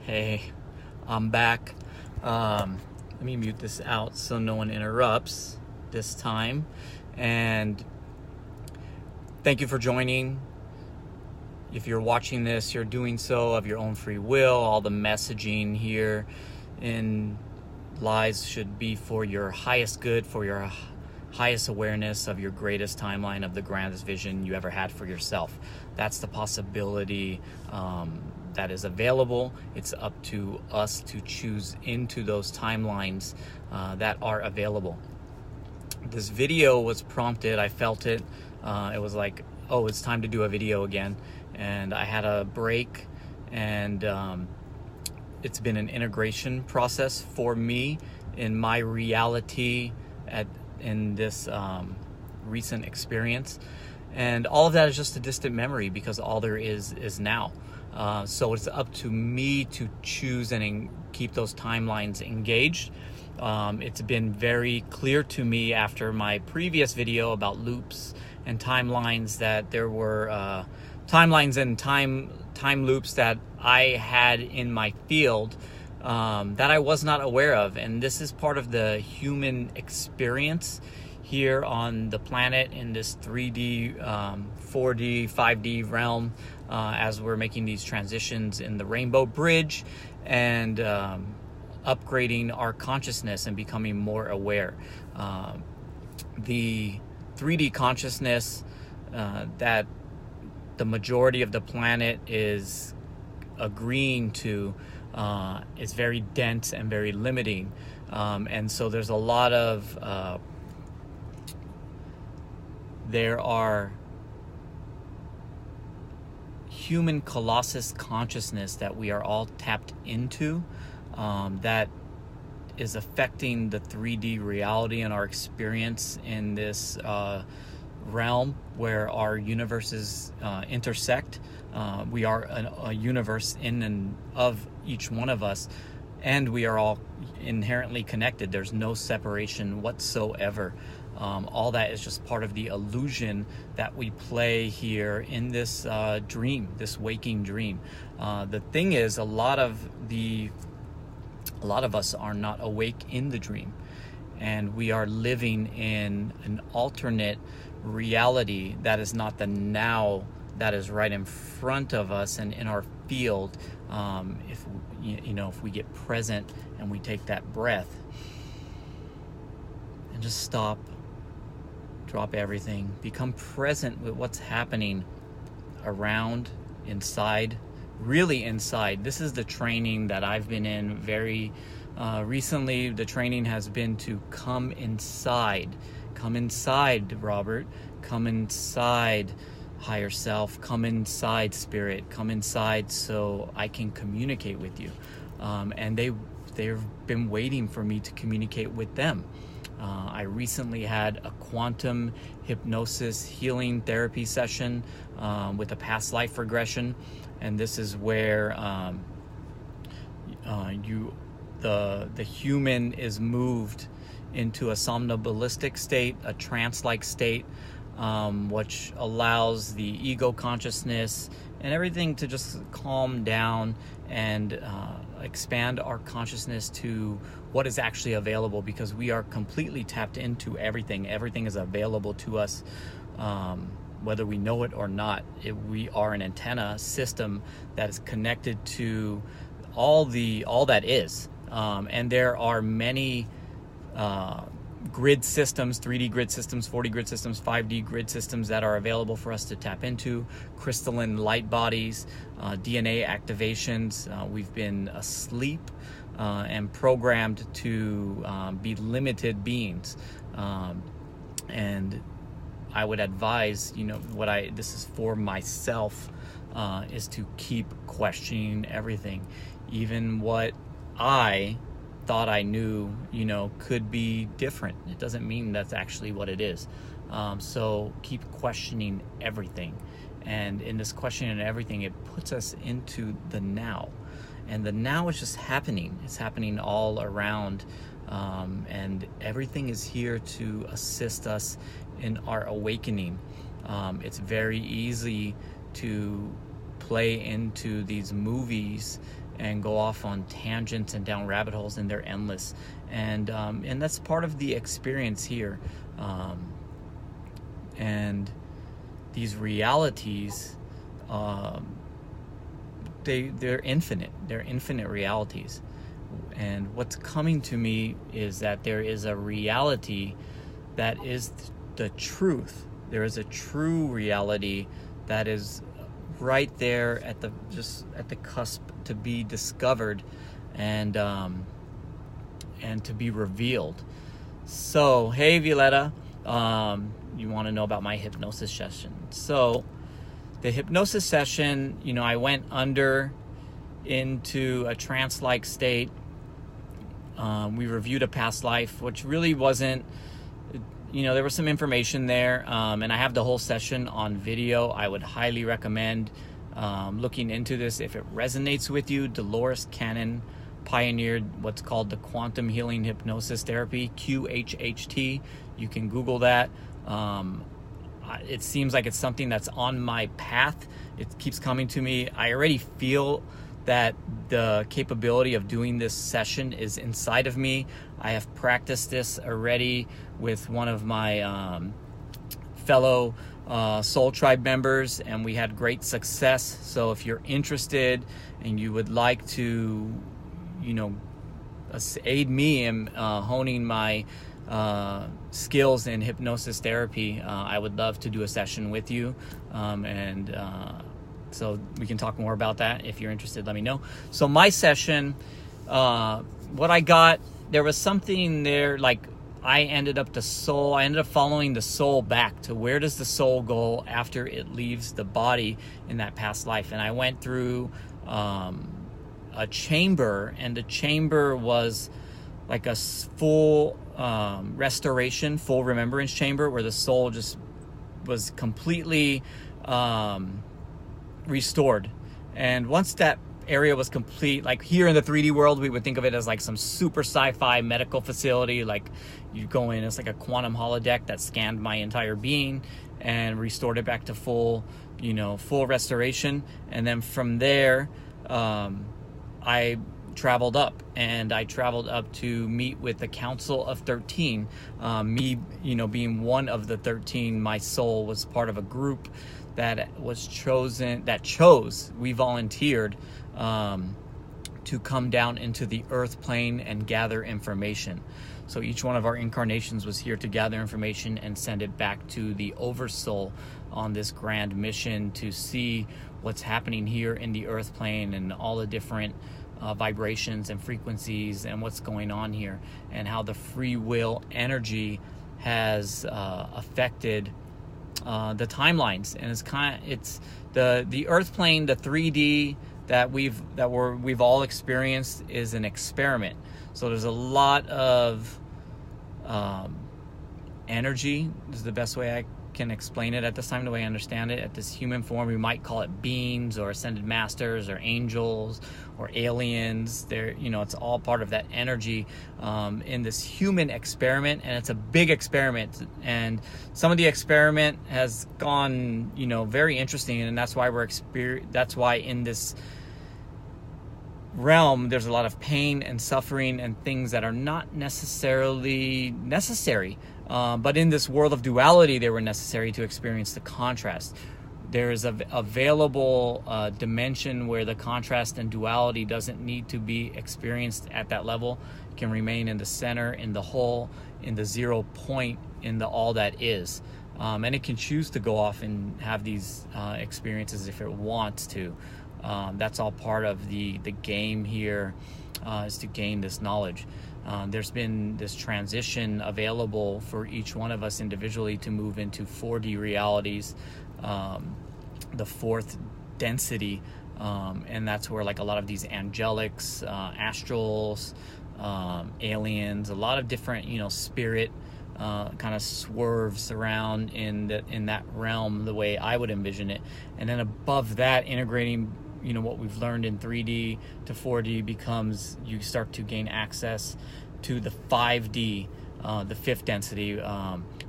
Hey, I'm back. Let me mute this out so no one interrupts this time. And thank you for joining. If you're watching this, you're doing so of your own free will. All the messaging here in lies should be for your highest good, for your highest awareness of your greatest timeline of the grandest vision you ever had for yourself. That's the possibility that is available. It's up to us to choose into those timelines that are available. This video was prompted, I felt it. It was like, oh, it's time to do a video again. And I had a break, and it's been an integration process for me in my reality in this recent experience. And all of that is just a distant memory because all there is now. So it's up to me to choose and keep those timelines engaged. It's been very clear to me after my previous video about loops and timelines that there were timelines and time loops that I had in my field that I was not aware of. And this is part of the human experience here on the planet in this 3D, 4D, 5D realm as we're making these transitions in the Rainbow Bridge and upgrading our consciousness and becoming more aware. The 3D consciousness that the majority of the planet is agreeing to is very dense and very limiting. And so there's a lot of there are human colossus consciousness that we are all tapped into that is affecting the 3D reality and our experience in this realm where our universes intersect. We are a universe in and of each one of us, and we are all inherently connected. There's no separation whatsoever. All that is just part of the illusion that we play here in this dream, this waking dream. The thing is, a lot of us are not awake in the dream, and we are living in an alternate reality that is not the now that is right in front of us and in our field. If we get present and we take that breath and just stop, drop everything, become present with what's happening around, inside, really inside. This is the training that I've been in very recently. The training has been to come inside. Come inside, Robert. Come inside, higher self. Come inside, spirit. Come inside so I can communicate with you. And they've been waiting for me to communicate with them. I recently had a quantum hypnosis healing therapy session with a past life regression, and this is where the human is moved into a somnambulistic state, a trance-like state, which allows the ego consciousness and everything to just calm down and expand our consciousness to what is actually available, because we are completely tapped into everything. Everything is available to us, whether we know it or not. We are an antenna system that is connected to all that is. And there are many grid systems, 3D grid systems, 4D grid systems, 5D grid systems that are available for us to tap into, crystalline light bodies, DNA activations. We've been asleep and programmed to be limited beings. And I would advise, this is for myself, is to keep questioning everything. Even what I thought I knew, could be different. It doesn't mean that's actually what it is. So keep questioning everything. And in this questioning everything, it puts us into the now. And the now is just happening. It's happening all around. And everything is here to assist us in our awakening. It's very easy to play into these movies and go off on tangents and down rabbit holes, and they're endless. And that's part of the experience here. And these realities, they're infinite. They're infinite realities. And what's coming to me is that there is a reality that is the truth. There is a true reality that is right there at the cusp to be discovered and to be revealed. So, hey Violetta, you want to know about my hypnosis session. So, the hypnosis session, I went into a trance-like state. We reviewed a past life, which really wasn't, there was some information there, and I have the whole session on video. I would highly recommend looking into this if it resonates with you. Dolores Cannon pioneered what's called the quantum healing hypnosis therapy, QHHT. You can Google that. It seems like it's something that's on my path. It keeps coming to me. I already feel that the capability of doing this session is inside of me. I have practiced this already with one of my fellow Soul Tribe members, and we had great success. So if you're interested and you would like to, aid me in honing my skills in hypnosis therapy, I would love to do a session with you, so we can talk more about that. If you're interested, let me know. So my session, what I got, there was something there, like I ended up following the soul back to where does the soul go after it leaves the body in that past life. And I went through a chamber, and the chamber was like a full restoration, full remembrance chamber where the soul just was completely restored. And once that area was complete, like here in the 3D world, we would think of it as like some super sci-fi medical facility. Like you go in, it's like a quantum holodeck that scanned my entire being and restored it back to full restoration. And then from there, I traveled up, and I traveled up to meet with the Council of 13. Me, being one of the 13, my soul was part of a group that chose, we volunteered to come down into the earth plane and gather information. So each one of our incarnations was here to gather information and send it back to the Oversoul on this grand mission to see what's happening here in the earth plane and all the different vibrations and frequencies and what's going on here, and how the free will energy has affected the timelines. And it's the earth plane, the 3D that we've all experienced is an experiment. So there's a lot of energy is the best way I can explain it at this time, the way I understand it. At this human form, we might call it beings or ascended masters or angels or aliens. It's all part of that energy in this human experiment, and it's a big experiment. And some of the experiment has gone, very interesting, and that's why that's why in this realm there's a lot of pain and suffering and things that are not necessarily necessary. But in this world of duality, they were necessary to experience the contrast. There is a available dimension where the contrast and duality doesn't need to be experienced at that level. It can remain in the center, in the whole, in the 0 point, in the all that is. And it can choose to go off and have these experiences if it wants to. That's all part of the game here, is to gain this knowledge. There's been this transition available for each one of us individually to move into 4D realities, the fourth density, and that's where like a lot of these angelics, astrals, aliens, a lot of different spirit kind of swerves around in that realm the way I would envision it. And then above that, integrating what we've learned in 3D to 4D becomes, you start to gain access to the 5D, the fifth density,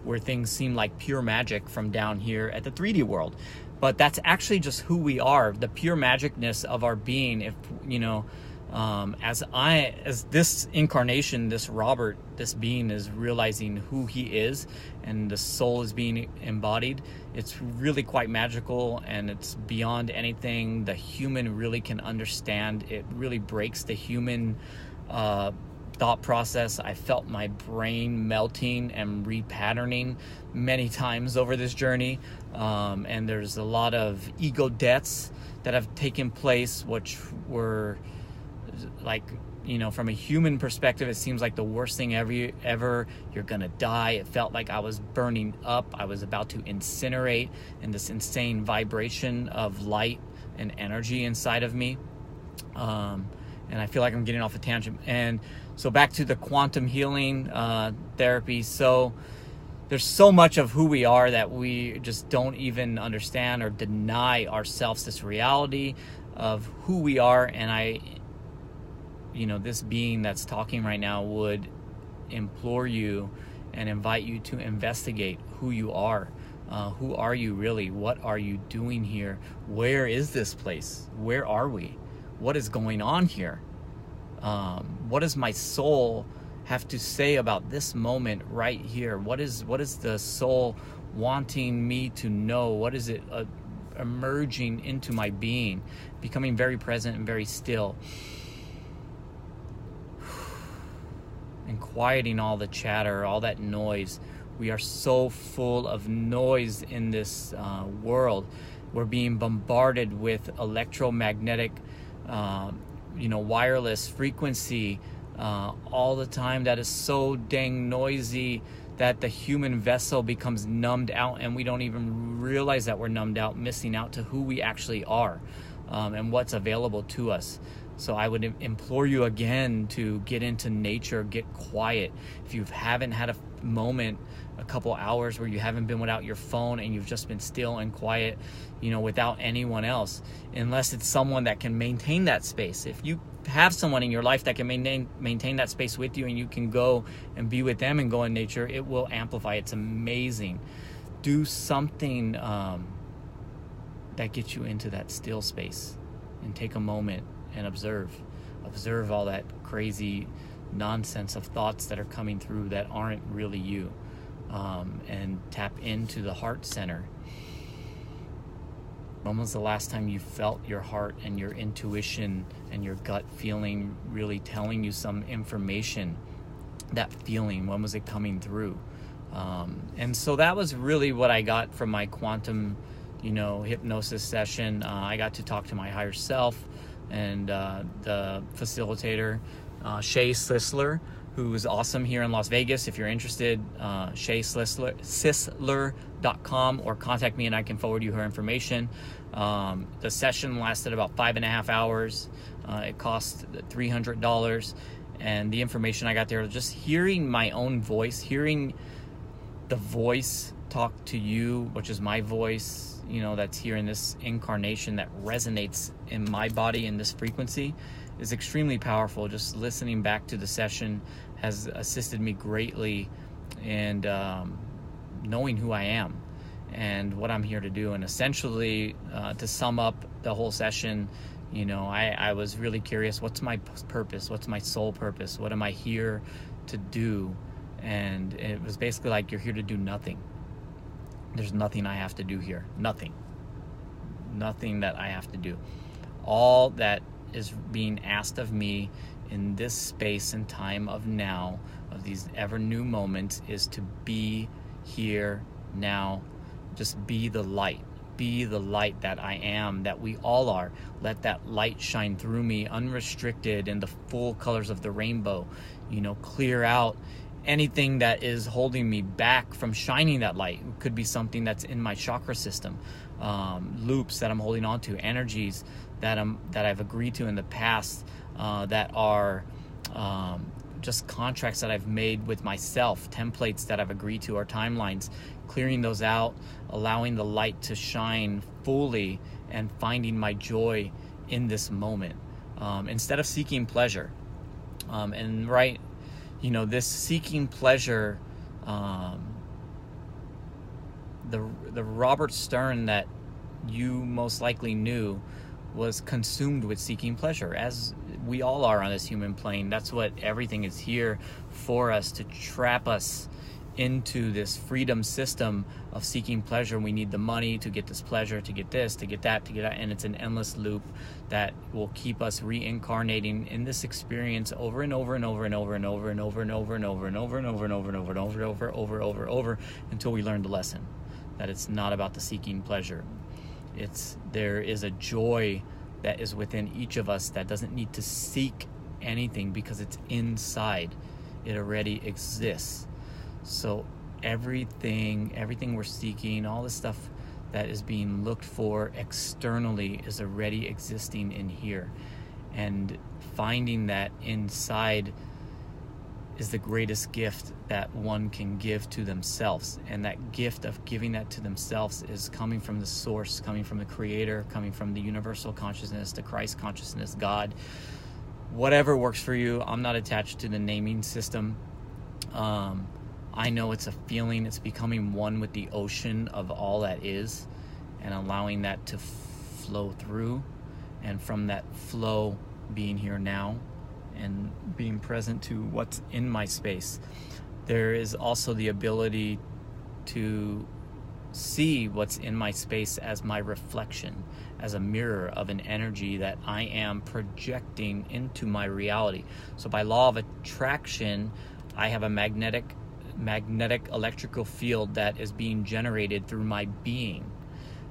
where things seem like pure magic from down here at the 3D world. but that's actually just who we are, the pure magicness of our being. If you know, as this incarnation, this Robert, this being is realizing who he is, and the soul is being embodied, it's really quite magical, and it's beyond anything the human really can understand. It really breaks the human thought process. I felt my brain melting and repatterning many times over this journey, and there's a lot of ego deaths that have taken place, which were like, you know, from a human perspective, it seems like the worst thing ever. You're gonna die. It felt like I was burning up. I was about to incinerate in this insane vibration of light and energy inside of me. And I feel like I'm getting off a tangent. And so back to the quantum healing therapy. So there's so much of who we are that we just don't even understand, or deny ourselves this reality of who we are. And this being that's talking right now would implore you and invite you to investigate who you are. Who are you really? What are you doing here? Where is this place? Where are we? What is going on here? What does my soul have to say about this moment right here? What is the soul wanting me to know? What is it emerging into my being? Becoming very present and very still. And quieting all the chatter, all that noise. We are so full of noise in this world. We're being bombarded with electromagnetic, wireless frequency all the time that is so dang noisy that the human vessel becomes numbed out, and we don't even realize that we're numbed out, missing out to who we actually are and what's available to us. So I would implore you again to get into nature, get quiet. If you haven't had a moment, a couple hours where you haven't been without your phone and you've just been still and quiet, without anyone else, unless it's someone that can maintain that space. If you have someone in your life that can maintain that space with you, and you can go and be with them and go in nature, it will amplify. It's amazing. Do something that gets you into that still space, and take a moment and observe all that crazy nonsense of thoughts that are coming through that aren't really you, and tap into the heart center. When was the last time you felt your heart and your intuition and your gut feeling really telling you some information? That feeling, when was it coming through? And so that was really what I got from my quantum hypnosis session. I got to talk to my higher self, and the facilitator, Shay Sisler, who is awesome here in Las Vegas. If you're interested, ShaySisler.com, or contact me and I can forward you her information. The session lasted about 5.5 hours. It cost $300, and the information I got there, just hearing my own voice, hearing the voice talk to you, which is my voice, that's here in this incarnation, that resonates in my body in this frequency, is extremely powerful. Just listening back to the session has assisted me greatly in knowing who I am and what I'm here to do. And essentially, to sum up the whole session, I was really curious, what's my purpose? What's my soul purpose? What am I here to do? And it was basically like, you're here to do nothing. There's nothing I have to do here. Nothing that I have to do. All that is being asked of me in this space and time of now, of these ever new moments, is to be here now. Just be the light. Be the light that I am, that we all are. Let that light shine through me, unrestricted, in the full colors of the rainbow. Clear out anything that is holding me back from shining that light. It could be something that's in my chakra system, loops that I'm holding on to, energies that I've agreed to in the past, that are just contracts that I've made with myself, templates that I've agreed to, or timelines. Clearing those out, allowing the light to shine fully, and finding my joy in this moment, instead of seeking pleasure. This seeking pleasure, the Robert Stern that you most likely knew was consumed with seeking pleasure, as we all are on this human plane. That's what everything is here for us, to trap us into this freedom system of seeking pleasure. We need the money to get this pleasure, to get this, to get that, and it's an endless loop that will keep us reincarnating in this experience over and over and over and over and over and over and over and over and over and over and over and over and over until we learn the lesson that it's not about the seeking pleasure. There is a joy that is within each of us that doesn't need to seek anything because it's inside. It already exists. So everything we're seeking, all the stuff that is being looked for externally is already existing in here. And finding that inside is the greatest gift that one can give to themselves. And that gift of giving that to themselves is coming from the source, coming from the creator, coming from the universal consciousness, the Christ consciousness, God. Whatever works for you. I'm not attached to the naming system. I know it's a feeling. It's becoming one with the ocean of all that is and allowing that to flow through. And from that flow, being here now and being present to what's in my space. There is also the ability to see what's in my space as my reflection, as a mirror of an energy that I am projecting into my reality. So by law of attraction, I have a magnetic electrical field that is being generated through my being.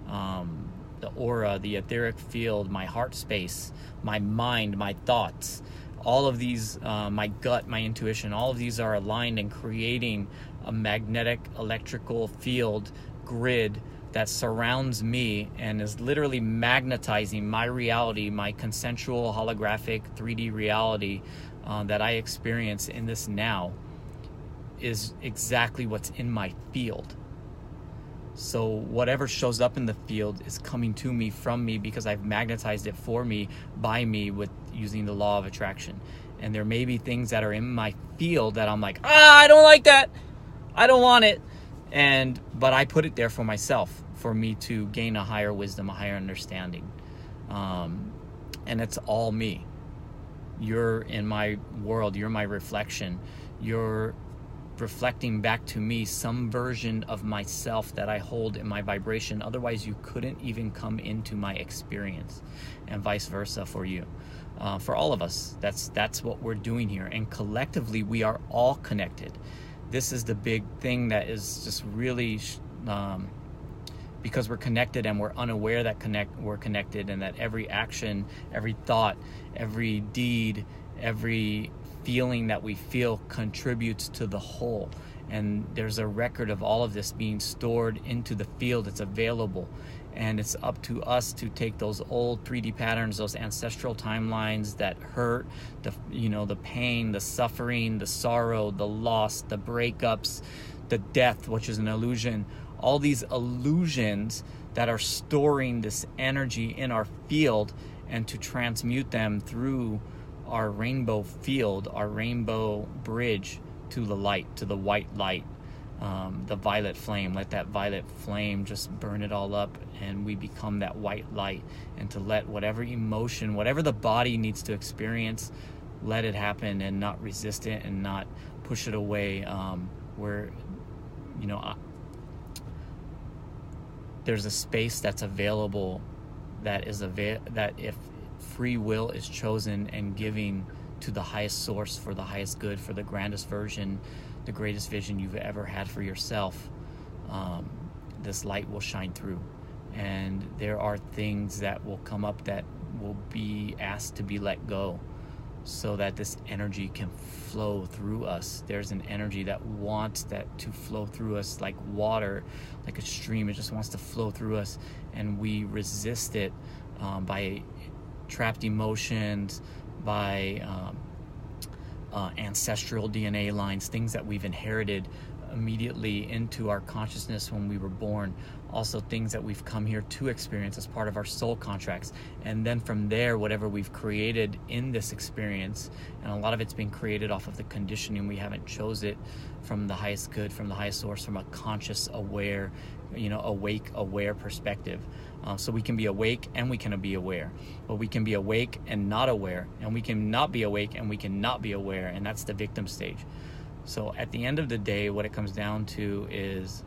The aura, the etheric field, my heart space, my mind, my thoughts, all of these, my gut, my intuition, all of these are aligned and creating a magnetic electrical field grid that surrounds me and is literally magnetizing my reality, my consensual holographic 3D reality that I experience in this now is exactly what's in my field. So whatever shows up in the field is coming to me from me because I've magnetized it for me, by me, with using the law of attraction. And there may be things that are in my field that I'm like, I don't like that, I don't want it, but I put it there for myself, for me to gain a higher wisdom, a higher understanding. And it's all me. You're in my world, you're my reflection, you're reflecting back to me some version of myself that I hold in my vibration. Otherwise, you couldn't even come into my experience, and vice versa for you. For all of us, that's what we're doing here. And collectively, we are all connected. This is the big thing that is just really, because we're connected and we're unaware that we're connected, and that every action, every thought, every deed, every feeling that we feel contributes to the whole. And there's a record of all of this being stored into the field. It's available, and it's up to us to take those old 3D patterns, those ancestral timelines that hurt, the pain, the suffering, the sorrow, the loss, the breakups, the death, which is an illusion, all these illusions that are storing this energy in our field, and to transmute them through our rainbow field, our rainbow bridge to the light, to the white light, the violet flame. Let that violet flame just burn it all up, and we become that white light. And to let whatever emotion, whatever the body needs to experience, let it happen, and not resist it and not push it away. There's a space that's available, that if free will is chosen and giving to the highest source, for the highest good, for the grandest version, the greatest vision you've ever had for yourself, this light will shine through. And there are things that will come up that will be asked to be let go, so that this energy can flow through us. There's an energy that wants that to flow through us, like water, like a stream. It just wants to flow through us, and we resist it by trapped emotions, by ancestral DNA lines, things that we've inherited immediately into our consciousness when we were born. Also things that we've come here to experience as part of our soul contracts. And then from there, whatever we've created in this experience, and a lot of it's been created off of the conditioning, we haven't chose it from the highest good, from the highest source, from a conscious, aware, awake, aware perspective. So we can be awake and we can be aware, but we can be awake and not aware, and we can not be awake and we can not be aware, and that's the victim stage. So at the end of the day, what it comes down to is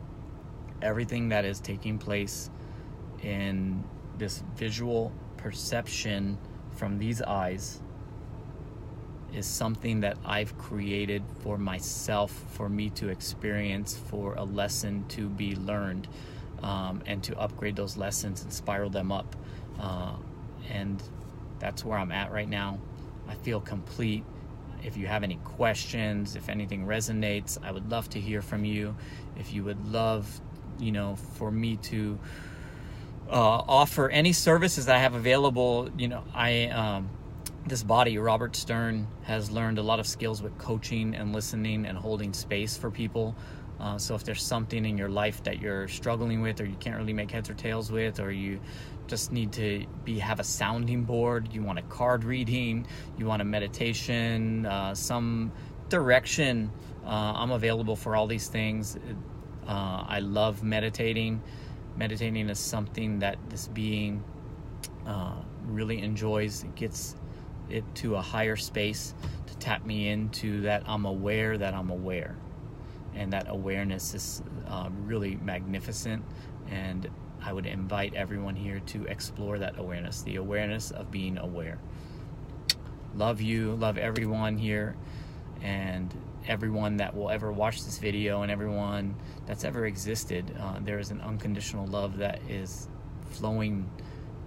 everything that is taking place in this visual perception from these eyes is something that I've created for myself, for me to experience, for a lesson to be learned, and to upgrade those lessons and spiral them up. And that's where I'm at right now. I feel complete. If you have any questions, if anything resonates, I would love to hear from you. If you would love, for me to offer any services that I have available, this body, Robert Stern, has learned a lot of skills with coaching and listening and holding space for people. So if there's something in your life that you're struggling with, or you can't really make heads or tails with, or you just need to have a sounding board, you want a card reading, you want a meditation, some direction, I'm available for all these things. I love meditating. Meditating is something that this being really enjoys. It gets it to a higher space to tap me into that I'm aware that I'm aware. And that awareness is really magnificent, and I would invite everyone here to explore that awareness, the awareness of being aware. Love you, love everyone here, and everyone that will ever watch this video, and everyone that's ever existed. There is an unconditional love that is flowing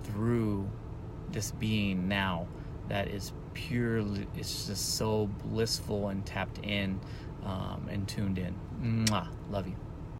through this being now that is purely, it's just so blissful and tapped in, and tuned in. Mwah. Love you.